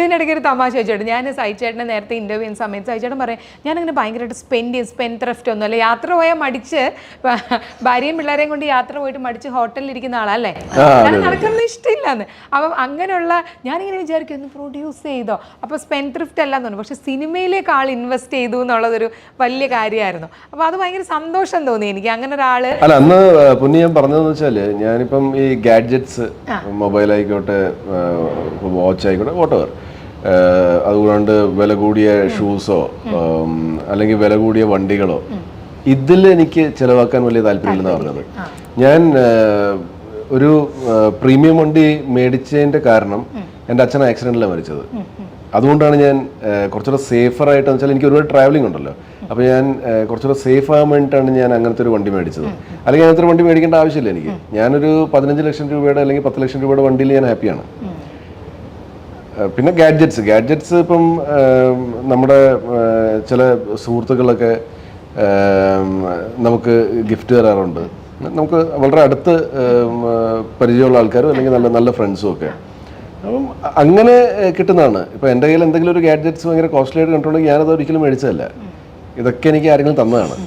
ഇതിനിടയ്ക്ക് ഒരു തമാശ വെച്ചിട്ട് ഞാൻ സൈച്ചേട്ടനെ നേരത്തെ ഇന്റർവ്യൂ ചെയ്യുന്ന സമയത്ത് സൈച്ചേട്ടൻ പറയും ഞാനിങ്ങനെ ഭയങ്കരമായിട്ട് സ്പെൻഡ് ത്രഫ്റ്റ് ഒന്നുമല്ല, യാത്ര പോയാൽ മടിച്ച് ഭാര്യയും പിള്ളേരെയും കൊണ്ട് യാത്ര പോയിട്ട് മടിച്ച് ഹോട്ടലിൽ ഇരിക്കുന്ന ആളല്ലേ, ഞാൻ നടക്കുന്നത് ഇഷ്ടമില്ലാന്ന്. അപ്പം അങ്ങനെയുള്ള ഞാനിങ്ങനെ വിചാരിക്കും ഒന്ന് പ്രൊഡ്യൂസ് ചെയ്തോ, അപ്പോൾ സ്പെൻഡ് ത്രഫ്റ്റ് അല്ലാന്ന് തോന്നുന്നു. പക്ഷെ സിനിമയിലേക്ക് ആൾ ഇൻവെസ്റ്റ് ചെയ്തു എന്നുള്ളതൊരു വലിയ കാര്യമായിരുന്നു. അപ്പോൾ അത് ഭയങ്കര സന്തോഷം തോന്നി എനിക്ക്. അങ്ങനെ ഒരാൾ അല്ല, അന്ന് പുന്നി ഞാൻ പറഞ്ഞതെന്ന് വെച്ചാല് ഞാനിപ്പം ഈ ഗാഡ്ജറ്റ്സ്, മൊബൈൽ ആയിക്കോട്ടെ, വാച്ച് ആയിക്കോട്ടെ, വോട്ടെവർ, അതുകൊണ്ട് വില കൂടിയ ഷൂസോ അല്ലെങ്കിൽ വില കൂടിയ വണ്ടികളോ ഇതിൽ എനിക്ക് ചിലവാക്കാൻ വലിയ താല്പര്യമില്ലെന്ന് പറഞ്ഞത്. ഞാൻ ഒരു പ്രീമിയം വണ്ടി മേടിച്ചതിന്റെ കാരണം എൻ്റെ അച്ഛൻ ആക്സിഡന്റിലാണ് മരിച്ചത്. അതുകൊണ്ടാണ് ഞാൻ കുറച്ചുകൂടെ സേഫറായിട്ട്, വെച്ചാൽ എനിക്ക് ഒരുപാട് ട്രാവലിംഗ് ഉണ്ടല്ലോ, അപ്പോൾ ഞാൻ കുറച്ചുകൂടെ സേഫ് ആകാൻ വേണ്ടിയിട്ടാണ് ഞാൻ അങ്ങനത്തെ ഒരു വണ്ടി മേടിച്ചത്. അല്ലെങ്കിൽ അങ്ങനത്തെ ഒരു വണ്ടി മേടിക്കേണ്ട ആവശ്യമില്ല എനിക്ക്. ഞാനൊരു 15 ലക്ഷം രൂപയുടെ അല്ലെങ്കിൽ 10 ലക്ഷം രൂപയുടെ വണ്ടിയിൽ ഞാൻ ഹാപ്പിയാണ്. പിന്നെ ഗാഡ്ജറ്റ്സ് ഇപ്പം നമ്മുടെ ചില സുഹൃത്തുക്കളൊക്കെ നമുക്ക് ഗിഫ്റ്റ് തരാറുണ്ട്. നമുക്ക് വളരെ അടുത്ത് പരിചയമുള്ള ആൾക്കാരും അല്ലെങ്കിൽ നല്ല നല്ല ഫ്രണ്ട്സും ഒക്കെ. അപ്പം അങ്ങനെ കിട്ടുന്നതാണ്. ഇപ്പം എൻ്റെ കയ്യിൽ എന്തെങ്കിലും ഒരു ഗാഡ്ജറ്റ്സ് ഭയങ്കര കോസ്റ്റ്ലി ആയിട്ട് കണ്ടിട്ടുണ്ടെങ്കിൽ ഞാനത് ഒരിക്കലും മേടിച്ചതല്ല. ഇതൊക്കെ എനിക്ക് ആരെങ്കിലും തന്നതാണ്.